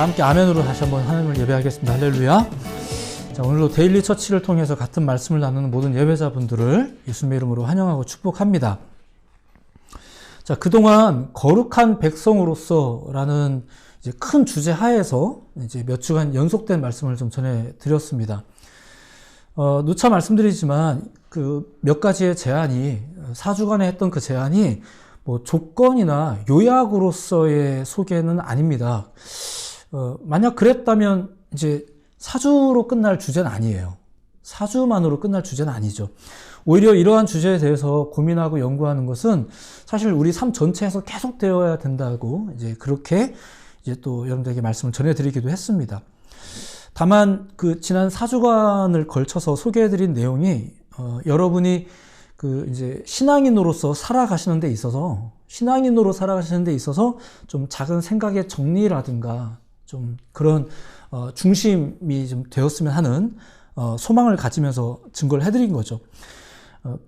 함께 아멘으로 다시 한번 하나님을 예배하겠습니다. 할렐루야. 자, 오늘도 데일리 처치를 통해서 같은 말씀을 나누는 모든 예배자분들을 예수님의 이름으로 환영하고 축복합니다. 자, 그동안 거룩한 백성으로서라는 이제 큰 주제 하에서 이제 몇 주간 연속된 말씀을 좀 전해드렸습니다. 누차 말씀드리지만 그 몇 가지의 제안이 4주간에 했던 그 제안이 뭐 조건이나 요약으로서의 소개는 아닙니다. 만약 그랬다면 이제 4주로 끝날 주제는 아니에요. 4주만으로 끝날 주제는 아니죠. 오히려 이러한 주제에 대해서 고민하고 연구하는 것은 사실 우리 삶 전체에서 계속되어야 된다고 이제 그렇게 이제 또 여러분들에게 말씀을 전해드리기도 했습니다. 다만 그 지난 4주간을 걸쳐서 소개해드린 내용이 여러분이 그 이제 신앙인으로서 살아가시는 데 있어서 좀 작은 생각의 정리라든가 좀 그런 중심이 좀 되었으면 하는 소망을 가지면서 증거를 해드린 거죠.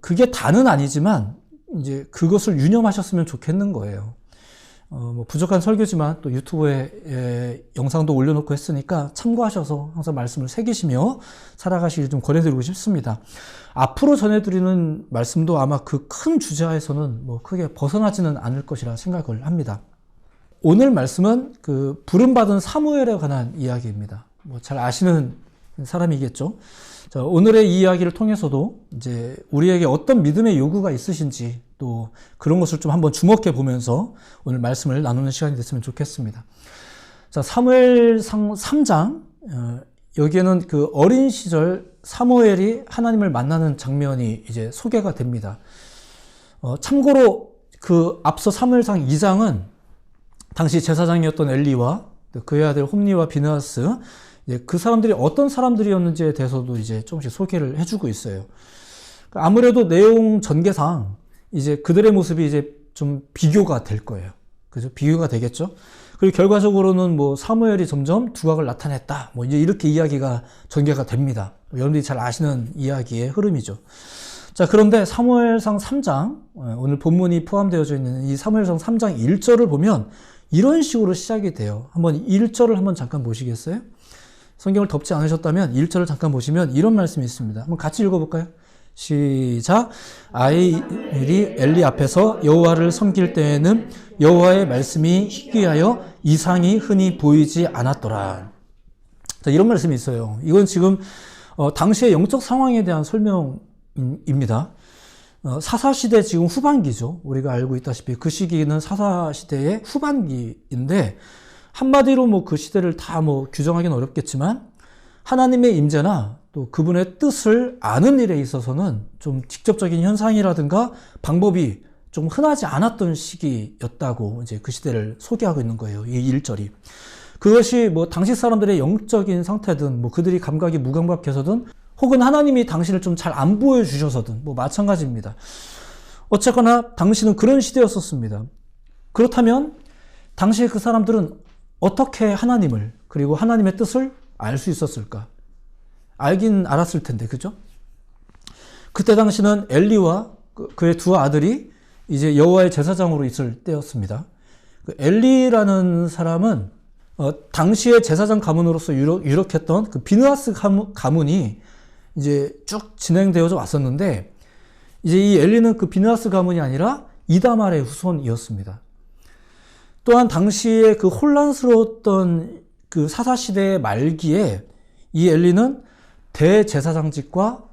그게 다는 아니지만 이제 그것을 유념하셨으면 좋겠는 거예요. 뭐 부족한 설교지만 또 유튜브에 영상도 올려놓고 했으니까 참고하셔서 항상 말씀을 새기시며 살아가시길 좀 권해드리고 싶습니다. 앞으로 전해드리는 말씀도 아마 그 큰 주제에서는 뭐 크게 벗어나지는 않을 것이라 생각을 합니다. 오늘 말씀은 그 부름받은 사무엘에 관한 이야기입니다. 뭐 잘 아시는 사람이겠죠. 자, 오늘의 이 이야기를 통해서도 이제 우리에게 어떤 믿음의 요구가 있으신지 또 그런 것을 좀 한번 주목해 보면서 오늘 말씀을 나누는 시간이 됐으면 좋겠습니다. 자, 사무엘상 3장, 여기에는 그 어린 시절 사무엘이 하나님을 만나는 장면이 이제 소개가 됩니다. 참고로 그 앞서 사무엘상 2장은 당시 제사장이었던 엘리와 그의 아들 홈니와 비느하스, 그 사람들이 어떤 사람들이었는지에 대해서도 이제 조금씩 소개를 해주고 있어요. 아무래도 내용 전개상 이제 그들의 모습이 이제 좀 비교가 될 거예요. 그죠? 비교가 되겠죠? 그리고 결과적으로는 뭐 사무엘이 점점 두각을 나타냈다. 뭐 이제 이렇게 이야기가 전개가 됩니다. 여러분들이 잘 아시는 이야기의 흐름이죠. 자, 그런데 사무엘상 3장, 오늘 본문이 포함되어져 있는 이 사무엘상 3장 1절을 보면 이런 식으로 시작이 돼요. 한번 1절을 한번 잠깐 보시겠어요? 성경을 덮지 않으셨다면 1절을 잠깐 보시면 이런 말씀이 있습니다. 한번 같이 읽어볼까요? 시작. 아이엘이 엘리 앞에서 여호와를 섬길 때에는 여호와의 말씀이 희귀하여 이상이 흔히 보이지 않았더라. 자, 이런 말씀이 있어요. 이건 지금 당시의 영적 상황에 대한 설명입니다. 사사시대 지금 후반기죠. 우리가 알고 있다시피 그 시기는 사사시대의 후반기인데 한마디로 뭐 그 시대를 다 뭐 규정하기는 어렵겠지만 하나님의 임재나 또 그분의 뜻을 아는 일에 있어서는 좀 직접적인 현상이라든가 방법이 좀 흔하지 않았던 시기였다고 이제 그 시대를 소개하고 있는 거예요. 이 1절이. 그것이 뭐 당시 사람들의 영적인 상태든 뭐 그들이 감각이 무감각해서든 혹은 하나님이 당신을 좀 잘 안 보여주셔서든 뭐 마찬가지입니다. 어쨌거나 당시는 그런 시대였었습니다. 그렇다면 당시에 그 사람들은 어떻게 하나님을 그리고 하나님의 뜻을 알 수 있었을까? 알긴 알았을 텐데, 그죠? 그때 당시는 엘리와 그의 두 아들이 이제 여호와의 제사장으로 있을 때였습니다. 그 엘리라는 사람은 당시의 제사장 가문으로서 유력했던 그 비느하스 가문이 이제 쭉 진행되어져 왔었는데 이제 이 엘리는 그 비느하스 가문이 아니라 이다말의 후손이었습니다. 또한 당시에 그 혼란스러웠던 그 사사시대의 말기에 이 엘리는 대제사장직과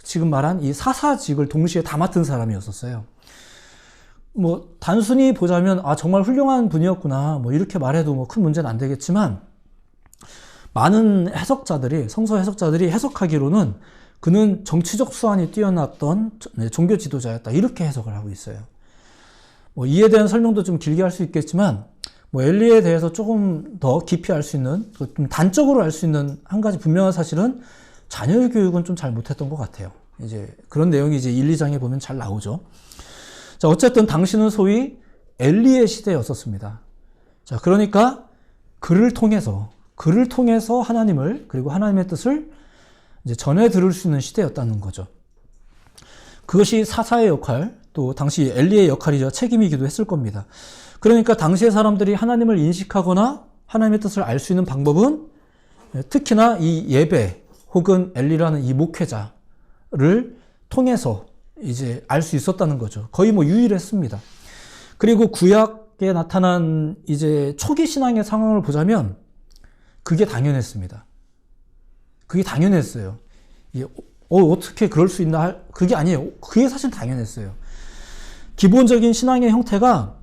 지금 말한 이 사사직을 동시에 다 맡은 사람이었었어요. 뭐 단순히 보자면 정말 훌륭한 분이었구나 뭐 이렇게 말해도 뭐 큰 문제는 안 되겠지만 많은 해석자들이 성서 해석자들이 해석하기로는 그는 정치적 수완이 뛰어났던 종교 지도자였다 이렇게 해석을 하고 있어요. 뭐 이에 대한 설명도 좀 길게 할 수 있겠지만 뭐 엘리에 대해서 조금 더 깊이 알 수 있는 좀 단적으로 알 수 있는 한 가지 분명한 사실은 자녀 교육은 좀 잘 못했던 것 같아요. 이제 그런 내용이 이제 1, 2장에 보면 잘 나오죠. 자, 어쨌든 당시는 소위 엘리의 시대였었습니다. 자, 그러니까 그를 통해서 하나님을 그리고 하나님의 뜻을 이제 전해 들을 수 있는 시대였다는 거죠. 그것이 사사의 역할, 또 당시 엘리의 역할이자 책임이기도 했을 겁니다. 그러니까 당시의 사람들이 하나님을 인식하거나 하나님의 뜻을 알 수 있는 방법은 특히나 이 예배 혹은 엘리라는 이 목회자를 통해서 이제 알 수 있었다는 거죠. 거의 뭐 유일했습니다. 그리고 구약에 나타난 이제 초기 신앙의 상황을 보자면 그게 당연했습니다. 그게 당연했어요. 어떻게 그럴 수 있나? 그게 아니에요. 그게 사실 당연했어요. 기본적인 신앙의 형태가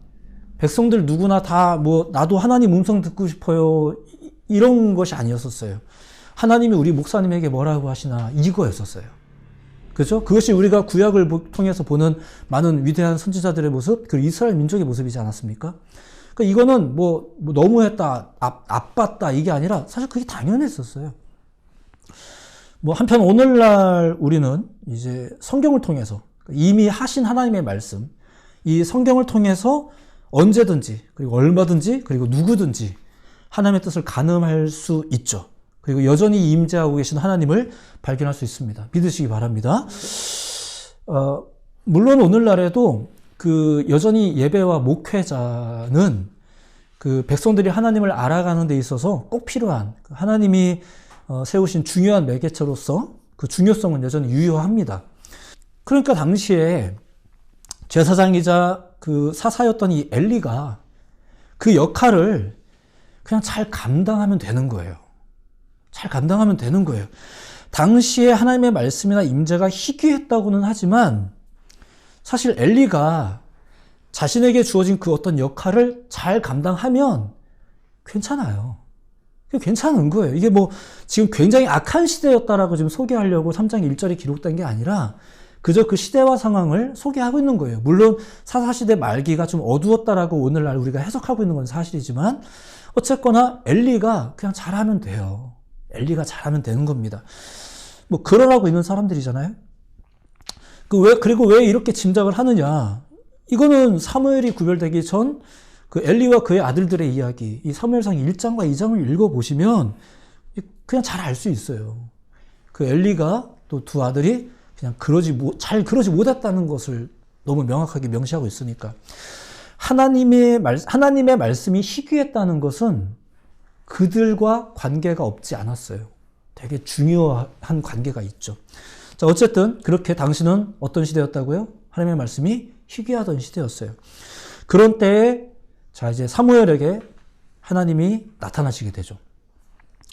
백성들 누구나 다 뭐 나도 하나님 음성 듣고 싶어요. 이런 것이 아니었었어요. 하나님이 우리 목사님에게 뭐라고 하시나 이거였었어요. 그죠? 그것이 우리가 구약을 통해서 보는 많은 위대한 선지자들의 모습, 그리고 이스라엘 민족의 모습이지 않았습니까? 그러니까 이거는 뭐 너무했다, 나빴다 이게 아니라 사실 그게 당연했었어요. 뭐 한편 오늘날 우리는 이제 성경을 통해서 이미 하신 하나님의 말씀, 이 성경을 통해서 언제든지 그리고 얼마든지 그리고 누구든지 하나님의 뜻을 가늠할 수 있죠. 그리고 여전히 임재하고 계신 하나님을 발견할 수 있습니다. 믿으시기 바랍니다. 물론 오늘날에도 그 여전히 예배와 목회자는 그 백성들이 하나님을 알아가는 데 있어서 꼭 필요한 하나님이 세우신 중요한 매개체로서 그 중요성은 여전히 유효합니다. 그러니까 당시에 제사장이자 그 사사였던 이 엘리가 그 역할을 그냥 잘 감당하면 되는 거예요. 잘 감당하면 되는 거예요. 당시에 하나님의 말씀이나 임재가 희귀했다고는 하지만 사실 엘리가 자신에게 주어진 그 어떤 역할을 잘 감당하면 괜찮아요. 괜찮은 거예요. 이게 뭐 지금 굉장히 악한 시대였다라고 지금 소개하려고 3장 1절이 기록된 게 아니라 그저 그 시대와 상황을 소개하고 있는 거예요. 물론 사사시대 말기가 좀 어두웠다라고 오늘날 우리가 해석하고 있는 건 사실이지만 어쨌거나 엘리가 그냥 잘하면 돼요. 엘리가 잘하면 되는 겁니다. 뭐 그러라고 있는 사람들이잖아요. 그리고 왜 이렇게 짐작을 하느냐? 이거는 사무엘이 구별되기 전 그 엘리와 그의 아들들의 이야기, 이 사무엘상 1장과 2장을 읽어보시면 그냥 잘 알 수 있어요. 그 엘리가 또 두 아들이 그냥 잘 그러지 못했다는 것을 너무 명확하게 명시하고 있으니까. 하나님의 말씀이 희귀했다는 것은 그들과 관계가 없지 않았어요. 되게 중요한 관계가 있죠. 자, 어쨌든 그렇게 당시는 어떤 시대였다고요? 하나님의 말씀이 희귀하던 시대였어요. 그런 때에 자, 이제 사무엘에게 하나님이 나타나시게 되죠.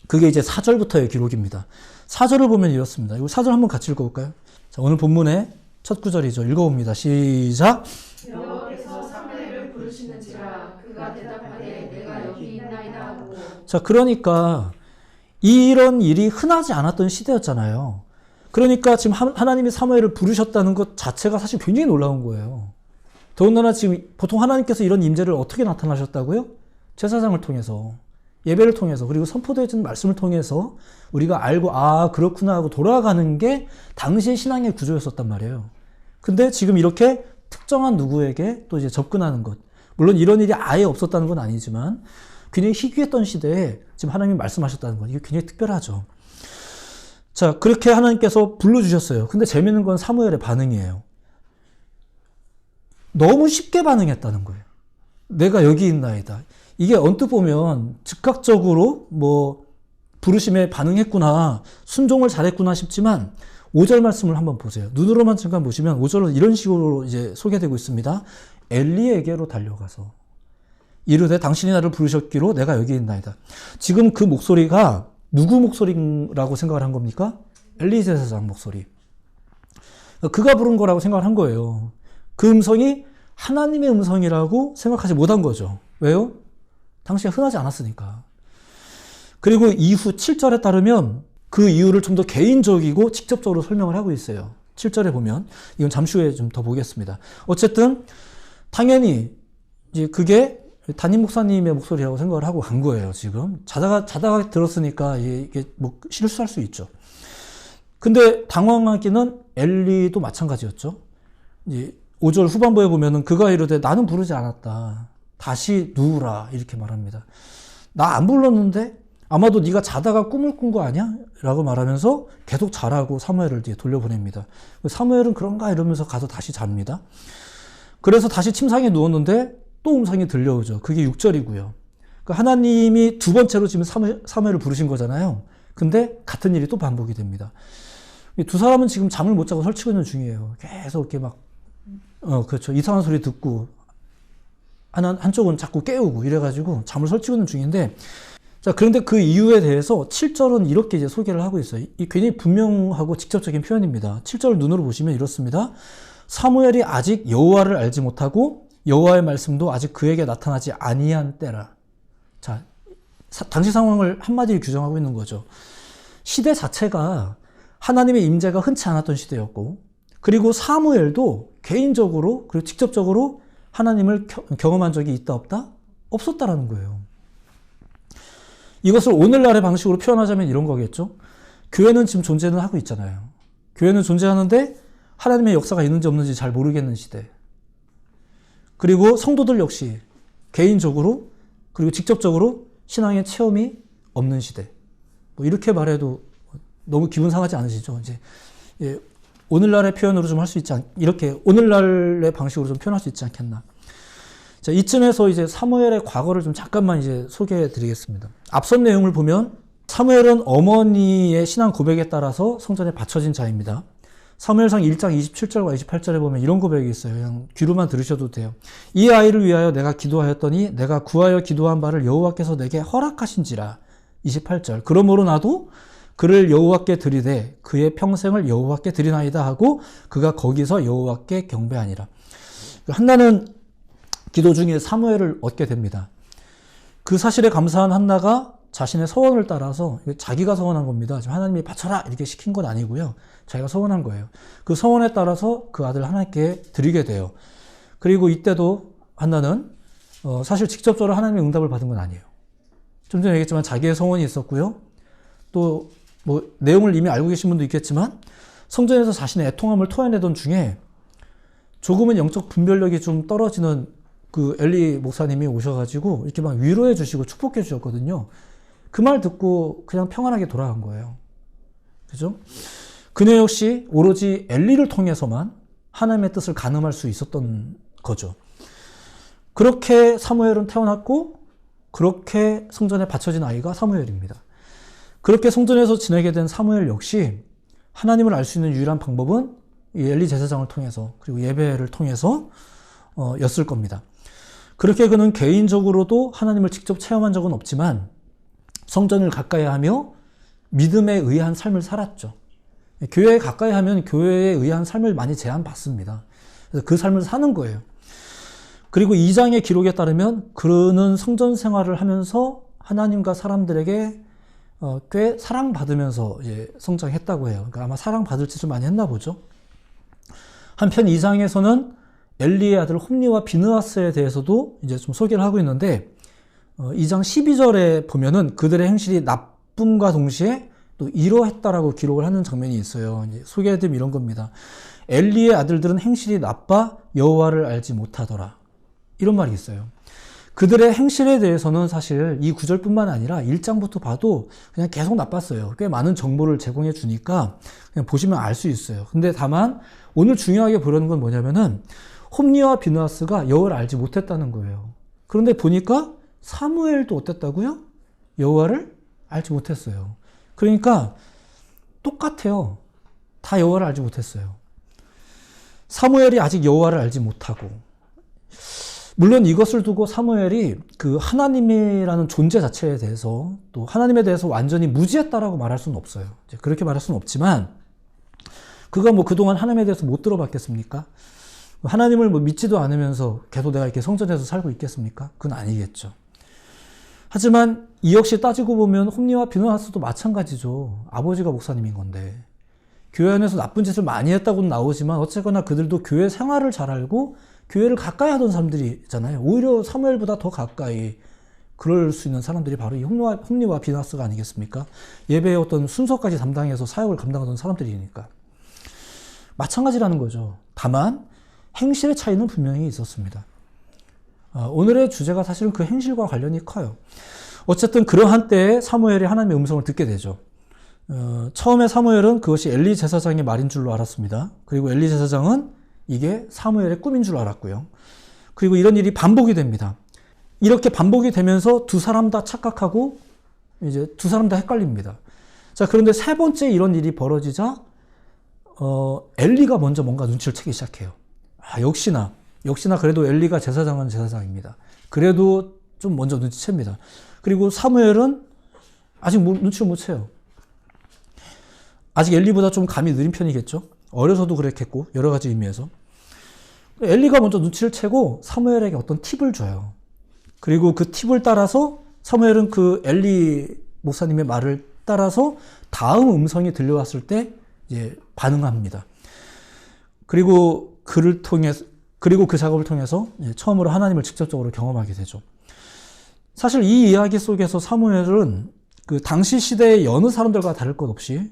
그게 이제 4절부터의 기록입니다. 4절을 보면 이렇습니다. 이 4절 한번 같이 읽어볼까요? 자, 오늘 본문의 첫 구절이죠. 읽어봅니다. 시작. 여호와께서 사무엘을 부르시는지라 그가 대답하되 내가 여기 있나이다 하고. 자, 그러니까 이런 일이 흔하지 않았던 시대였잖아요. 그러니까 지금 하나님이 사무엘을 부르셨다는 것 자체가 사실 굉장히 놀라운 거예요. 더군다나 지금 보통 하나님께서 이런 임재를 어떻게 나타나셨다고요? 제사장을 통해서, 예배를 통해서, 그리고 선포되어진 말씀을 통해서 우리가 알고 그렇구나 하고 돌아가는 게 당시의 신앙의 구조였었단 말이에요. 근데 지금 이렇게 특정한 누구에게 또 이제 접근하는 것, 물론 이런 일이 아예 없었다는 건 아니지만 굉장히 희귀했던 시대에 지금 하나님이 말씀하셨다는 건 이게 굉장히 특별하죠. 자, 그렇게 하나님께서 불러주셨어요. 근데 재밌는 건 사무엘의 반응이에요. 너무 쉽게 반응했다는 거예요. 내가 여기 있나이다. 이게 언뜻 보면 즉각적으로 뭐 부르심에 반응했구나, 순종을 잘했구나 싶지만 5절 말씀을 한번 보세요. 눈으로만 잠깐 보시면 5절은 이런 식으로 이제 소개되고 있습니다. 엘리에게로 달려가서 이르되 당신이 나를 부르셨기로 내가 여기 있나이다. 지금 그 목소리가 누구 목소리라고 생각을 한 겁니까? 엘리 제사장 목소리. 그가 부른 거라고 생각을 한 거예요. 그 음성이 하나님의 음성이라고 생각하지 못한 거죠. 왜요? 당시에 흔하지 않았으니까. 그리고 이후 7절에 따르면 그 이유를 좀 더 개인적이고 직접적으로 설명을 하고 있어요. 7절에 보면 이건 잠시 후에 좀 더 보겠습니다. 어쨌든 당연히 이제 그게 담임 목사님의 목소리라고 생각을 하고 간 거예요. 지금 자다가 들었으니까 이게 뭐 실수할 수 있죠. 근데 당황하기는 엘리도 마찬가지였죠. 이제 5절 후반부에 보면은 그가 이르되 나는 부르지 않았다. 다시 누우라 이렇게 말합니다. 나 안 불렀는데 아마도 네가 자다가 꿈을 꾼 거 아니야? 라고 말하면서 계속 자라고 사무엘을 뒤에 돌려보냅니다. 사무엘은 그런가 이러면서 가서 다시 잡니다. 그래서 다시 침상에 누웠는데 또 음성이 들려오죠. 그게 6절이고요. 그러니까 하나님이 두 번째로 지금 사무엘을 부르신 거잖아요. 근데 같은 일이 또 반복이 됩니다. 두 사람은 지금 잠을 못 자고 설치고 있는 중이에요. 계속 이렇게 막, 그렇죠. 이상한 소리 듣고, 한쪽은 자꾸 깨우고 이래가지고 잠을 설치고 있는 중인데, 자, 그런데 그 이유에 대해서 7절은 이렇게 이제 소개를 하고 있어요. 이 굉장히 분명하고 직접적인 표현입니다. 7절 눈으로 보시면 이렇습니다. 사무엘이 아직 여호와를 알지 못하고 여호와의 말씀도 아직 그에게 나타나지 아니한 때라. 자, 당시 상황을 한마디로 규정하고 있는 거죠. 시대 자체가 하나님의 임재가 흔치 않았던 시대였고, 그리고 사무엘도 개인적으로 그리고 직접적으로 하나님을 경험한 적이 있다 없다? 없었다라는 거예요. 이것을 오늘날의 방식으로 표현하자면 이런 거겠죠. 교회는 지금 존재는 하고 있잖아요. 교회는 존재하는데 하나님의 역사가 있는지 없는지 잘 모르겠는 시대. 그리고 성도들 역시 개인적으로 그리고 직접적으로 신앙의 체험이 없는 시대. 뭐 이렇게 말해도 너무 기분 상하지 않으시죠? 이제 오늘날의 표현으로 좀 할 수 있지 이렇게 오늘날의 방식으로 좀 표현할 수 있지 않겠나. 자, 이쯤에서 이제 사무엘의 과거를 좀 잠깐만 이제 소개해 드리겠습니다. 앞선 내용을 보면 사무엘은 어머니의 신앙 고백에 따라서 성전에 바쳐진 자입니다. 사무엘상 1장 27절과 28절에 보면 이런 고백이 있어요. 그냥 귀로만 들으셔도 돼요. 이 아이를 위하여 내가 기도하였더니 내가 구하여 기도한 바를 여호와께서 내게 허락하신지라. 28절. 그러므로 나도 그를 여호와께 드리되 그의 평생을 여호와께 드리나이다 하고 그가 거기서 여호와께 경배하니라. 한나는 기도 중에 사무엘을 얻게 됩니다. 그 사실에 감사한 한나가 자신의 서원을 따라서 자기가 서원한 겁니다. 지금 하나님이 바쳐라 이렇게 시킨 건 아니고요. 자기가 서원한 거예요. 그 서원에 따라서 그 아들 하나님께 드리게 돼요. 그리고 이때도 한나는 사실 직접적으로 하나님의 응답을 받은 건 아니에요. 좀 전에 얘기했지만 자기의 서원이 있었고요. 또 뭐 내용을 이미 알고 계신 분도 있겠지만 성전에서 자신의 애통함을 토해내던 중에 조금은 영적 분별력이 좀 떨어지는 그 엘리 목사님이 오셔가지고 이렇게 막 위로해 주시고 축복해 주셨거든요. 그 말 듣고 그냥 평안하게 돌아간 거예요. 그죠? 그녀 역시 오로지 엘리를 통해서만 하나님의 뜻을 가늠할 수 있었던 거죠. 그렇게 사무엘은 태어났고 그렇게 성전에 바쳐진 아이가 사무엘입니다. 그렇게 성전에서 지내게 된 사무엘 역시 하나님을 알 수 있는 유일한 방법은 이 엘리 제사장을 통해서 그리고 예배를 통해서 였을 겁니다. 그렇게 그는 개인적으로도 하나님을 직접 체험한 적은 없지만 성전을 가까이 하며 믿음에 의한 삶을 살았죠. 교회에 가까이 하면 교회에 의한 삶을 많이 제한받습니다. 그래서 그 삶을 사는 거예요. 그리고 2장의 기록에 따르면 그는 성전 생활을 하면서 하나님과 사람들에게 꽤 사랑받으면서 이제 성장했다고 해요. 그러니까 아마 사랑받을 짓을 많이 했나 보죠. 한편 2장에서는 엘리의 아들 홈리와 비느하스에 대해서도 이제 좀 소개를 하고 있는데 2장 12절에 보면은 그들의 행실이 나쁨과 동시에 또 이러했다라고 기록을 하는 장면이 있어요. 이제 소개해드리면 이런 겁니다. 엘리의 아들들은 행실이 나빠 여호와를 알지 못하더라. 이런 말이 있어요. 그들의 행실에 대해서는 사실 이 구절뿐만 아니라 1장부터 봐도 그냥 계속 나빴어요. 꽤 많은 정보를 제공해 주니까 그냥 보시면 알 수 있어요. 근데 다만 오늘 중요하게 보려는 건 뭐냐면은 홈리와 비느하스가 여호와를 알지 못했다는 거예요. 그런데 보니까 사무엘도 어땠다고요? 여호와를 알지 못했어요. 그러니까 똑같아요. 다 여호와를 알지 못했어요. 사무엘이 아직 여호와를 알지 못하고, 물론 이것을 두고 사무엘이 그 하나님이라는 존재 자체에 대해서 또 하나님에 대해서 완전히 무지했다라고 말할 수는 없어요. 이제 그렇게 말할 수는 없지만 그가 뭐 그동안 하나님에 대해서 못 들어봤겠습니까? 하나님을 뭐 믿지도 않으면서 계속 내가 이렇게 성전에서 살고 있겠습니까? 그건 아니겠죠. 하지만 이 역시 따지고 보면 홈리와 비느하스도 마찬가지죠. 아버지가 목사님인 건데 교회 안에서 나쁜 짓을 많이 했다고는 나오지만 어쨌거나 그들도 교회 생활을 잘 알고 교회를 가까이 하던 사람들이잖아요. 오히려 사무엘보다 더 가까이 그럴 수 있는 사람들이 바로 이 홈리와 비느하스가 아니겠습니까? 예배의 어떤 순서까지 담당해서 사역을 감당하던 사람들이니까. 마찬가지라는 거죠. 다만 행실의 차이는 분명히 있었습니다. 오늘의 주제가 사실은 그 행실과 관련이 커요. 어쨌든 그러한 때에 사무엘이 하나님의 음성을 듣게 되죠. 처음에 사무엘은 그것이 엘리 제사장의 말인 줄로 알았습니다. 그리고 엘리 제사장은 이게 사무엘의 꿈인 줄 알았고요. 그리고 이런 일이 반복이 됩니다. 이렇게 반복이 되면서 두 사람 다 착각하고 이제 두 사람 다 헷갈립니다. 자, 그런데 세 번째 이런 일이 벌어지자 엘리가 먼저 뭔가 눈치를 채기 시작해요. 아, 역시나 그래도 엘리가 제사장은 제사장입니다. 그래도 좀 먼저 눈치챕니다. 그리고 사무엘은 아직 눈치를 못 채요. 아직 엘리보다 좀 감이 느린 편이겠죠. 어려서도 그랬겠고 여러 가지 의미에서. 엘리가 먼저 눈치를 채고 사무엘에게 어떤 팁을 줘요. 그리고 그 팁을 따라서 사무엘은 그 엘리 목사님의 말을 따라서 다음 음성이 들려왔을 때 이제 반응합니다. 그리고 그 작업을 통해서 처음으로 하나님을 직접적으로 경험하게 되죠. 사실 이 이야기 속에서 사무엘은 그 당시 시대의 여느 사람들과 다를 것 없이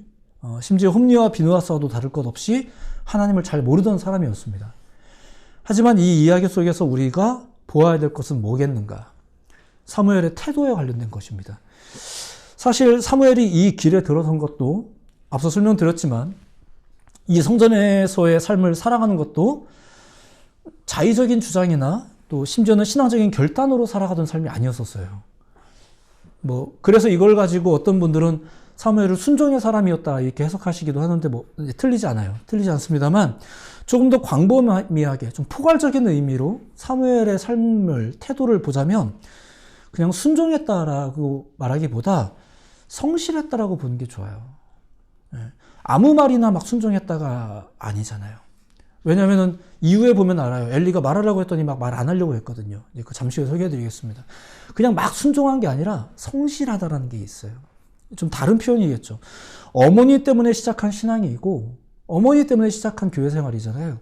심지어 홈리와 비누아스와도 다를 것 없이 하나님을 잘 모르던 사람이었습니다. 하지만 이 이야기 속에서 우리가 보아야 될 것은 뭐겠는가? 사무엘의 태도에 관련된 것입니다. 사실 사무엘이 이 길에 들어선 것도 앞서 설명드렸지만 이 성전에서의 삶을 살아가는 것도 자의적인 주장이나 또 심지어는 신앙적인 결단으로 살아가던 삶이 아니었었어요. 그래서 이걸 가지고 어떤 분들은 사무엘은 순종의 사람이었다 이렇게 해석하시기도 하는데 틀리지 않아요. 틀리지 않습니다만 조금 더 광범위하게 좀 포괄적인 의미로 사무엘의 삶을 태도를 보자면 그냥 순종했다라고 말하기보다 성실했다라고 보는 게 좋아요. 아무 말이나 막 순종했다가 아니잖아요. 왜냐하면 이후에 보면 알아요. 엘리가 말하라고 했더니 막 말 안 하려고 했거든요. 그 잠시 후에 소개해드리겠습니다. 그냥 막 순종한 게 아니라 성실하다라는 게 있어요. 좀 다른 표현이겠죠. 어머니 때문에 시작한 신앙이고 어머니 때문에 시작한 교회 생활이잖아요.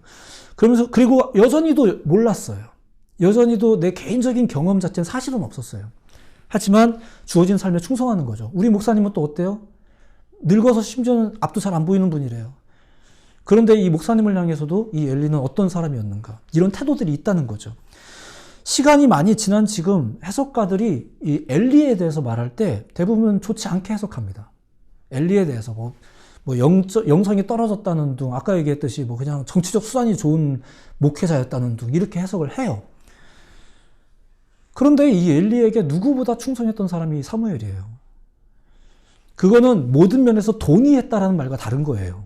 그리고 여전히도 몰랐어요. 여전히도 내 개인적인 경험 자체는 사실은 없었어요. 하지만 주어진 삶에 충성하는 거죠. 우리 목사님은 또 어때요? 늙어서 심지어는 앞도 잘 안 보이는 분이래요. 그런데 이 목사님을 향해서도 이 엘리는 어떤 사람이었는가? 이런 태도들이 있다는 거죠. 시간이 많이 지난 지금 해석가들이 이 엘리에 대해서 말할 때 대부분 좋지 않게 해석합니다. 엘리에 대해서 영성이 떨어졌다는 둥, 아까 얘기했듯이 그냥 정치적 수단이 좋은 목회자였다는 둥, 이렇게 해석을 해요. 그런데 이 엘리에게 누구보다 충성했던 사람이 사무엘이에요. 그거는 모든 면에서 동의했다라는 말과 다른 거예요.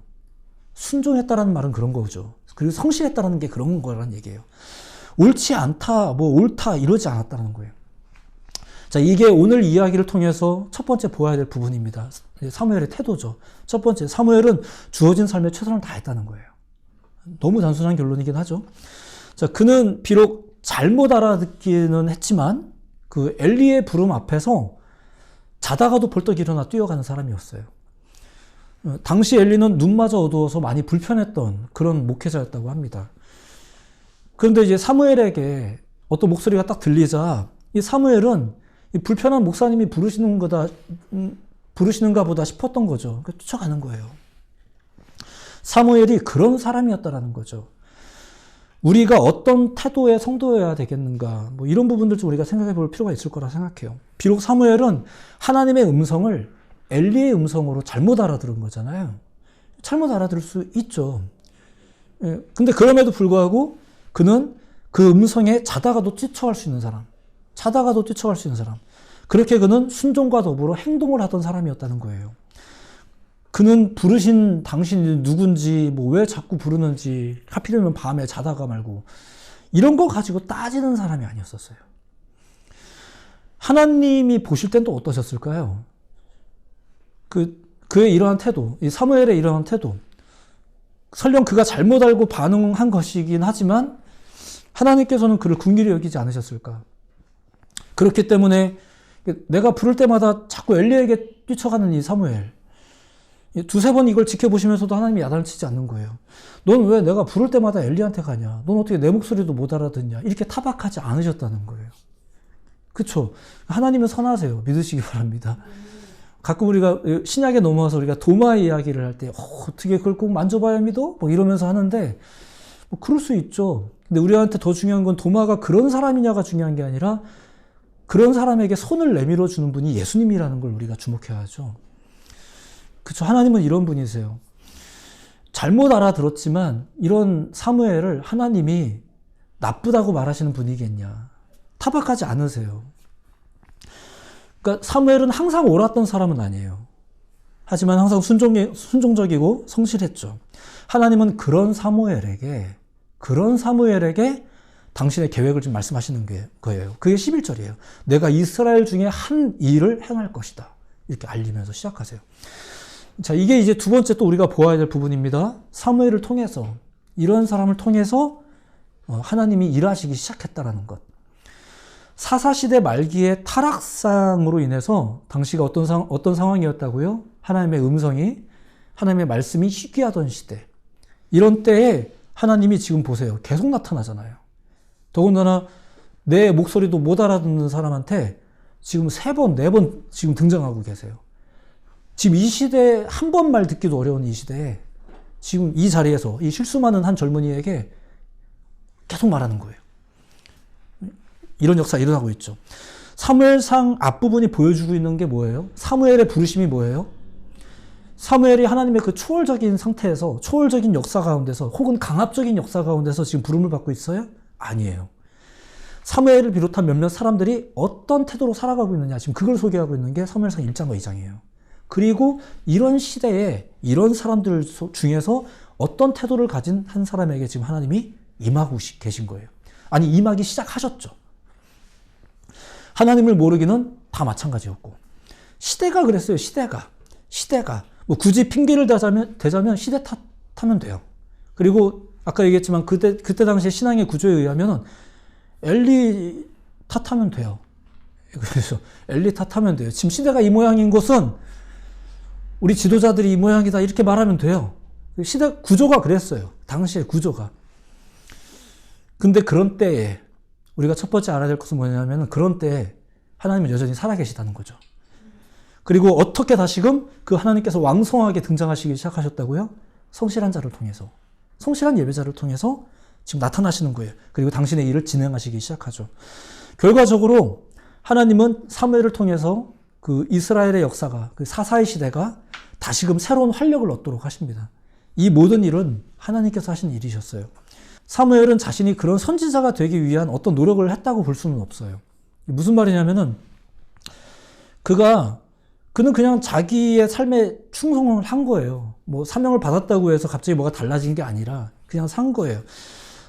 순종했다라는 말은 그런 거죠. 그리고 성실했다라는 게 그런 거라는 얘기예요. 옳지 않다, 옳다 이러지 않았다는 거예요. 자, 이게 오늘 이야기를 통해서 첫 번째 보아야 될 부분입니다. 사무엘의 태도죠. 첫 번째, 사무엘은 주어진 삶에 최선을 다했다는 거예요. 너무 단순한 결론이긴 하죠. 자, 그는 비록 잘못 알아듣기는 했지만 그 엘리의 부름 앞에서 자다가도 벌떡 일어나 뛰어가는 사람이었어요. 당시 엘리는 눈마저 어두워서 많이 불편했던 그런 목회자였다고 합니다. 그런데 이제 사무엘에게 어떤 목소리가 딱 들리자 이 사무엘은 이 불편한 목사님이 부르시는가 보다 싶었던 거죠. 그래서 쫓아가는 거예요. 사무엘이 그런 사람이었다라는 거죠. 우리가 어떤 태도의 성도여야 되겠는가, 이런 부분들 좀 우리가 생각해 볼 필요가 있을 거라 생각해요. 비록 사무엘은 하나님의 음성을 엘리의 음성으로 잘못 알아들은 거잖아요. 잘못 알아들을 수 있죠. 근데 그럼에도 불구하고 그는 그 음성에 자다가도 뛰쳐갈 수 있는 사람. 그렇게 그는 순종과 더불어 행동을 하던 사람이었다는 거예요. 그는 부르신 당신이 누군지, 왜 자꾸 부르는지, 하필이면 밤에 자다가 말고, 이런 거 가지고 따지는 사람이 아니었었어요. 하나님이 보실 땐 또 어떠셨을까요? 그의 이러한 태도, 이 사무엘의 이러한 태도, 설령 그가 잘못 알고 반응한 것이긴 하지만, 하나님께서는 그를 긍휼히 여기지 않으셨을까? 그렇기 때문에 내가 부를 때마다 자꾸 엘리에게 뛰쳐가는 이 사무엘, 두세 번 이걸 지켜보시면서도 하나님이 야단을 치지 않는 거예요. 넌 왜 내가 부를 때마다 엘리한테 가냐? 넌 어떻게 내 목소리도 못 알아듣냐? 이렇게 타박하지 않으셨다는 거예요. 그쵸? 하나님은 선하세요. 믿으시기 바랍니다. 가끔 우리가 신약에 넘어와서 우리가 도마 이야기를 할 때 어떻게 그걸 꼭 만져봐야 믿어? 이러면서 하는데 그럴 수 있죠. 근데 우리한테 더 중요한 건 도마가 그런 사람이냐가 중요한 게 아니라 그런 사람에게 손을 내밀어 주는 분이 예수님이라는 걸 우리가 주목해야 하죠. 그쵸? 하나님은 이런 분이세요. 잘못 알아들었지만 이런 사무엘을 하나님이 나쁘다고 말하시는 분이겠냐? 타박하지 않으세요. 그러니까 사무엘은 항상 옳았던 사람은 아니에요. 하지만 항상 순종적이고 성실했죠. 하나님은 그런 사무엘에게 당신의 계획을 지금 말씀하시는 거예요. 그게 11절이에요. 내가 이스라엘 중에 한 일을 행할 것이다. 이렇게 알리면서 시작하세요. 자, 이게 이제 두 번째 또 우리가 보아야 될 부분입니다. 사무엘을 통해서, 이런 사람을 통해서 하나님이 일하시기 시작했다라는 것. 사사시대 말기의 타락상으로 인해서 당시가 어떤 상황이었다고요? 하나님의 음성이, 하나님의 말씀이 희귀하던 시대. 이런 때에 하나님이 지금 보세요. 계속 나타나잖아요. 더군다나 내 목소리도 못 알아듣는 사람한테 지금 3번, 4번 지금 등장하고 계세요. 지금 이 시대에 한 번 말 듣기도 어려운 이 시대에 지금 이 자리에서 이 실수 많은 한 젊은이에게 계속 말하는 거예요. 이런 역사가 일어나고 있죠. 사무엘상 앞부분이 보여주고 있는 게 뭐예요? 사무엘의 부르심이 뭐예요? 사무엘이 하나님의 그 초월적인 상태에서, 초월적인 역사 가운데서, 혹은 강압적인 역사 가운데서 지금 부름을 받고 있어요? 아니에요. 사무엘을 비롯한 몇몇 사람들이 어떤 태도로 살아가고 있느냐, 지금 그걸 소개하고 있는 게 사무엘상 1장과 2장이에요. 그리고 이런 시대에 이런 사람들 중에서 어떤 태도를 가진 한 사람에게 지금 하나님이 임하고 계신 거예요. 아니, 임하기 시작하셨죠. 하나님을 모르기는 다 마찬가지였고. 시대가 그랬어요. 시대가. 뭐 굳이 핑계를 대자면 시대 탓하면 돼요. 그리고 아까 얘기했지만 그때 당시에 신앙의 구조에 의하면 엘리 탓하면 돼요. 그래서 엘리 탓하면 돼요. 지금 시대가 이 모양인 것은 우리 지도자들이 이 모양이다 이렇게 말하면 돼요. 시대 구조가 그랬어요. 당시의 구조가. 근데 그런 때에 우리가 첫 번째 알아야 될 것은 뭐냐면 그런 때에 하나님은 여전히 살아계시다는 거죠. 그리고 어떻게 다시금 그 하나님께서 왕성하게 등장하시기 시작하셨다고요? 성실한 자를 통해서, 성실한 예배자를 통해서 지금 나타나시는 거예요. 그리고 당신의 일을 진행하시기 시작하죠. 결과적으로 하나님은 사무엘을 통해서 그 이스라엘의 역사가, 그 사사의 시대가 다시금 새로운 활력을 얻도록 하십니다. 이 모든 일은 하나님께서 하신 일이셨어요. 사무엘은 자신이 그런 선지자가 되기 위한 어떤 노력을 했다고 볼 수는 없어요. 무슨 말이냐면은 그는 그냥 자기의 삶에 충성을 한 거예요. 뭐 사명을 받았다고 해서 갑자기 뭐가 달라진 게 아니라 그냥 산 거예요.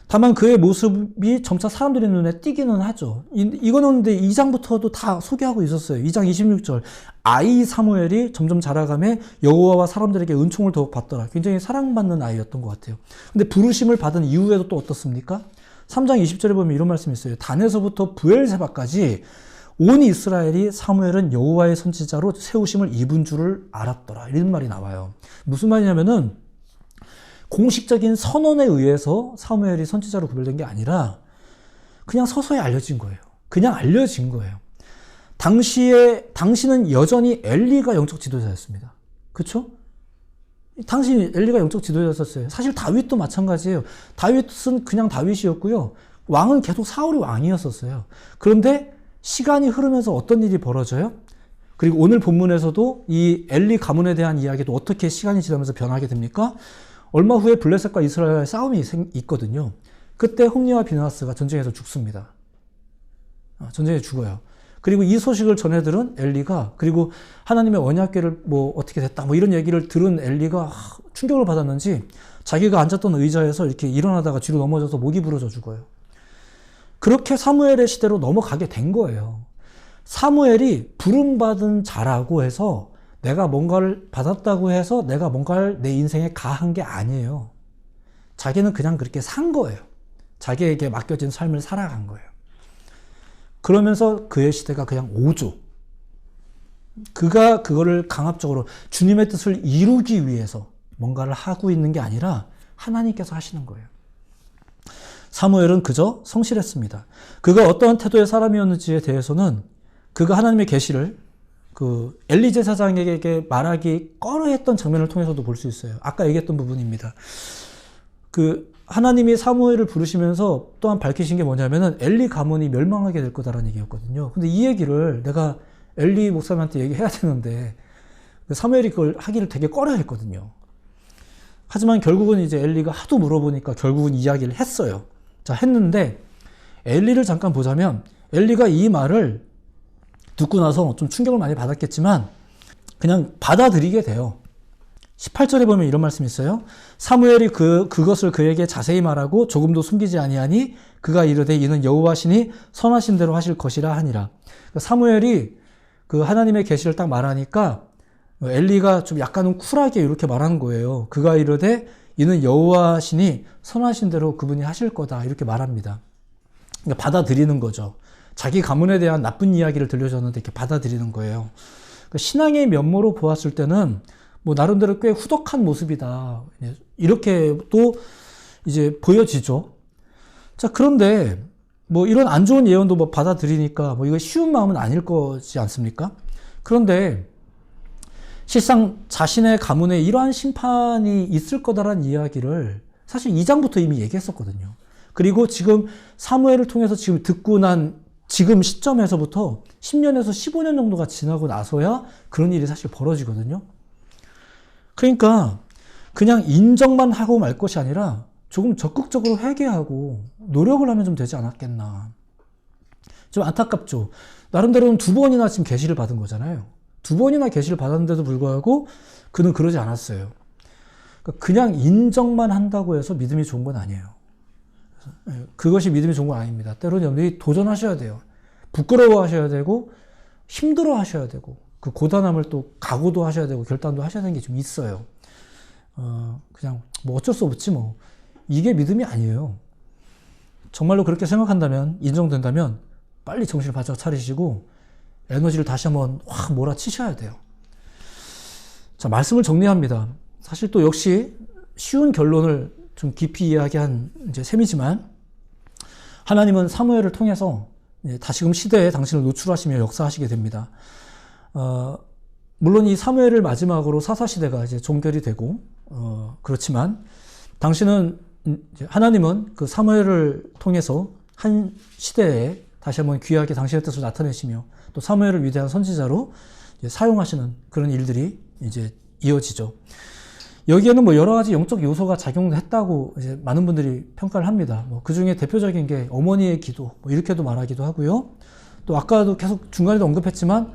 다만 그의 모습이 점차 사람들의 눈에 띄기는 하죠. 이거는 근데 2장부터도 다 소개하고 있었어요. 2장 26절. 아이 사무엘이 점점 자라가며 여호와와 사람들에게 은총을 더욱 받더라. 굉장히 사랑받는 아이였던 것 같아요. 근데 부르심을 받은 이후에도 또 어떻습니까? 3장 20절에 보면 이런 말씀이 있어요. 단에서부터 부엘세바까지 온 이스라엘이 사무엘은 여호와의 선지자로 세우심을 입은 줄을 알았더라. 이런 말이 나와요. 무슨 말이냐면은 공식적인 선언에 의해서 사무엘이 선지자로 구별된 게 아니라 그냥 서서히 알려진 거예요. 그냥 알려진 거예요. 당시는 여전히 엘리가 영적 지도자였습니다. 그렇죠? 당시 엘리가 영적 지도자였었어요. 사실 다윗도 마찬가지예요. 다윗은 그냥 다윗이었고요. 왕은 계속 사울이 왕이었었어요. 그런데 시간이 흐르면서 어떤 일이 벌어져요? 그리고 오늘 본문에서도 이 엘리 가문에 대한 이야기도 어떻게 시간이 지나면서 변하게 됩니까? 얼마 후에 블레셋과 이스라엘의 싸움이 있거든요. 그때 홈리와 비나하스가 전쟁에서 죽습니다. 전쟁에 죽어요. 그리고 이 소식을 전해들은 엘리가, 그리고 하나님의 언약궤를 뭐 어떻게 됐다 뭐 이런 얘기를 들은 엘리가 충격을 받았는지 자기가 앉았던 의자에서 이렇게 일어나다가 뒤로 넘어져서 목이 부러져 죽어요. 그렇게 사무엘의 시대로 넘어가게 된 거예요. 사무엘이 부름받은 자라고 해서 내가 뭔가를 받았다고 해서 내가 뭔가를 내 인생에 가한 게 아니에요. 자기는 그냥 그렇게 산 거예요. 자기에게 맡겨진 삶을 살아간 거예요. 그러면서 그의 시대가 그냥 오죠. 그가 그거를 강압적으로 주님의 뜻을 이루기 위해서 뭔가를 하고 있는 게 아니라 하나님께서 하시는 거예요. 사무엘은 그저 성실했습니다. 그가 어떠한 태도의 사람이었는지에 대해서는 그가 하나님의 계시를 그 엘리 제사장에게 말하기 꺼려했던 장면을 통해서도 볼 수 있어요. 아까 얘기했던 부분입니다. 그 하나님이 사무엘을 부르시면서 또한 밝히신 게 뭐냐면은 엘리 가문이 멸망하게 될 거다라는 얘기였거든요. 근데 이 얘기를 내가 엘리 목사님한테 얘기해야 되는데 사무엘이 그걸 하기를 되게 꺼려했거든요. 하지만 결국은 이제 엘리가 하도 물어보니까 결국은 이야기를 했어요. 자, 했는데 엘리를 잠깐 보자면 엘리가 이 말을 듣고 나서 좀 충격을 많이 받았겠지만 그냥 받아들이게 돼요. 18절에 보면 이런 말씀이 있어요. 사무엘이 그것을 그에게 자세히 말하고 조금도 숨기지 아니하니 그가 이르되 이는 여호와시니 선하신 대로 하실 것이라 하니라. 사무엘이 그 하나님의 계시를 딱 말하니까 엘리가 좀 약간은 쿨하게 이렇게 말하는 거예요. 그가 이르되 이는 여호와시니 선하신 대로 그분이 하실 거다 이렇게 말합니다. 그러니까 받아들이는 거죠. 자기 가문에 대한 나쁜 이야기를 들려줬는데 이렇게 받아들이는 거예요. 그러니까 신앙의 면모로 보았을 때는 뭐 나름대로 꽤 후덕한 모습이다 이렇게 또 이제 보여지죠. 자, 그런데 뭐 이런 안 좋은 예언도 뭐 받아들이니까 뭐 이거 쉬운 마음은 아닐 거지 않습니까? 그런데 실상 자신의 가문에 이러한 심판이 있을 거다라는 이야기를 사실 2장부터 이미 얘기했었거든요. 그리고 지금 사무엘을 통해서 지금 듣고 난 지금 시점에서부터 10년에서 15년 정도가 지나고 나서야 그런 일이 사실 벌어지거든요. 그러니까 그냥 인정만 하고 말 것이 아니라 조금 적극적으로 회개하고 노력을 하면 좀 되지 않았겠나. 좀 안타깝죠. 나름대로는 2번이나 지금 계시를 받은 거잖아요. 2번이나 계시를 받았는데도 불구하고 그는 그러지 않았어요. 그냥 인정만 한다고 해서 믿음이 좋은 건 아니에요. 그것이 믿음이 좋은 건 아닙니다. 때로는 여러분들이 도전하셔야 돼요. 부끄러워하셔야 되고 힘들어하셔야 되고 그 고단함을 또 각오도 하셔야 되고 결단도 하셔야 되는 게 좀 있어요. 그냥 뭐 어쩔 수 없지 뭐. 이게 믿음이 아니에요. 정말로 그렇게 생각한다면, 인정된다면 빨리 정신을 바짝 차리시고 에너지를 다시 한번 확 몰아치셔야 돼요. 자, 말씀을 정리합니다. 사실 또 역시 쉬운 결론을 좀 깊이 이야기한 이제 셈이지만 하나님은 사무엘을 통해서 다시금 시대에 당신을 노출하시며 역사하시게 됩니다. 물론 이 사무엘을 마지막으로 사사시대가 이제 종결이 되고 그렇지만 당신은 하나님은 그 사무엘을 통해서 한 시대에 다시 한번 귀하게 당신의 뜻을 나타내시며 또 사무엘을 위대한 선지자로 사용하시는 그런 일들이 이제 이어지죠. 여기에는 뭐 여러 가지 영적 요소가 작용했다고 이제 많은 분들이 평가를 합니다. 뭐 그 중에 대표적인 게 어머니의 기도, 뭐 이렇게도 말하기도 하고요. 또 아까도 계속 중간에도 언급했지만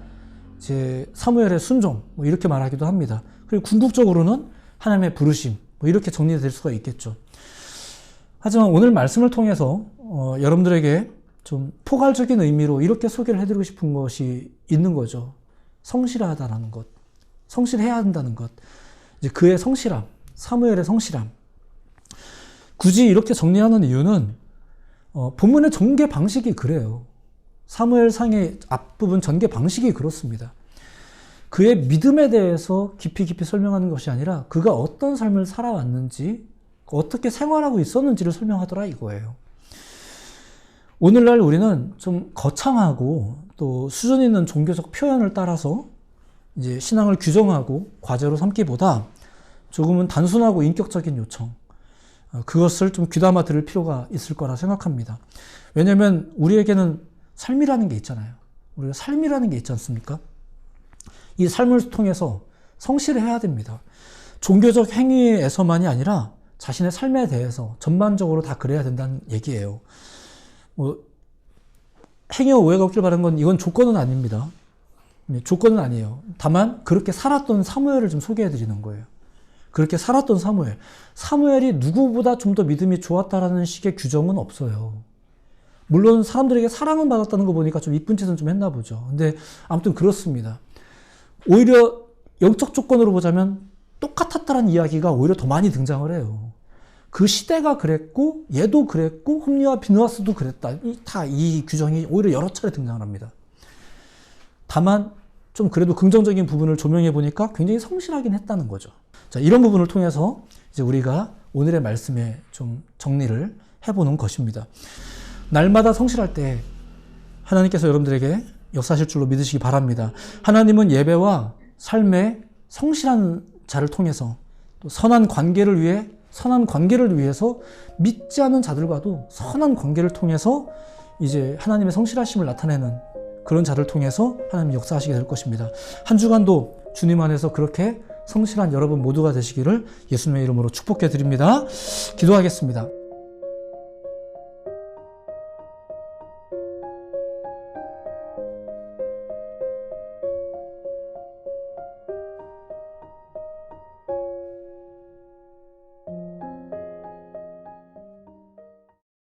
이제 사무엘의 순종, 뭐 이렇게 말하기도 합니다. 그리고 궁극적으로는 하나님의 부르심, 뭐 이렇게 정리될 수가 있겠죠. 하지만 오늘 말씀을 통해서 여러분들에게 좀 포괄적인 의미로 이렇게 소개를 해드리고 싶은 것이 있는 거죠. 성실하다라는 것, 성실해야 한다는 것. 이제 그의 성실함, 사무엘의 성실함. 굳이 이렇게 정리하는 이유는 본문의 전개 방식이 그래요. 사무엘상의 앞부분 전개 방식이 그렇습니다. 그의 믿음에 대해서 깊이 설명하는 것이 아니라 그가 어떤 삶을 살아왔는지, 어떻게 생활하고 있었는지를 설명하더라 이거예요. 오늘날 우리는 좀 거창하고 또 수준 있는 종교적 표현을 따라서 이제 신앙을 규정하고 과제로 삼기보다 조금은 단순하고 인격적인 요청, 그것을 좀 귀담아 들을 필요가 있을 거라 생각합니다. 왜냐하면 우리에게는 삶이라는 게 있잖아요. 우리가 삶이라는 게 있지 않습니까? 이 삶을 통해서 성실해야 됩니다. 종교적 행위에서만이 아니라 자신의 삶에 대해서 전반적으로 다 그래야 된다는 얘기예요. 뭐 행위와 오해가 없길 바라는 건 이건 조건은 아닙니다. 조건은 아니에요. 다만 그렇게 살았던 사무엘을 좀 소개해 드리는 거예요. 그렇게 살았던 사무엘. 사무엘이 누구보다 좀 더 믿음이 좋았다라는 식의 규정은 없어요. 물론 사람들에게 사랑은 받았다는 거 보니까 좀 이쁜 짓은 좀 했나 보죠. 근데 아무튼 그렇습니다. 오히려 영적 조건으로 보자면 똑같았다는 이야기가 오히려 더 많이 등장을 해요. 그 시대가 그랬고 얘도 그랬고 홈리와 비느하스도 그랬다. 다 이 규정이 오히려 여러 차례 등장을 합니다. 다만 좀 그래도 긍정적인 부분을 조명해 보니까 굉장히 성실하긴 했다는 거죠. 자, 이런 부분을 통해서 이제 우리가 오늘의 말씀에 좀 정리를 해보는 것입니다. 날마다 성실할 때 하나님께서 여러분들에게 역사하실 줄로 믿으시기 바랍니다. 하나님은 예배와 삶의 성실한 자를 통해서 또 선한 관계를 위해서 믿지 않는 자들과도 선한 관계를 통해서 이제 하나님의 성실하심을 나타내는 그런 자를 통해서 하나님 역사하시게 될 것입니다. 한 주간도 주님 안에서 그렇게 성실한 여러분 모두가 되시기를 예수님의 이름으로 축복해 드립니다. 기도하겠습니다.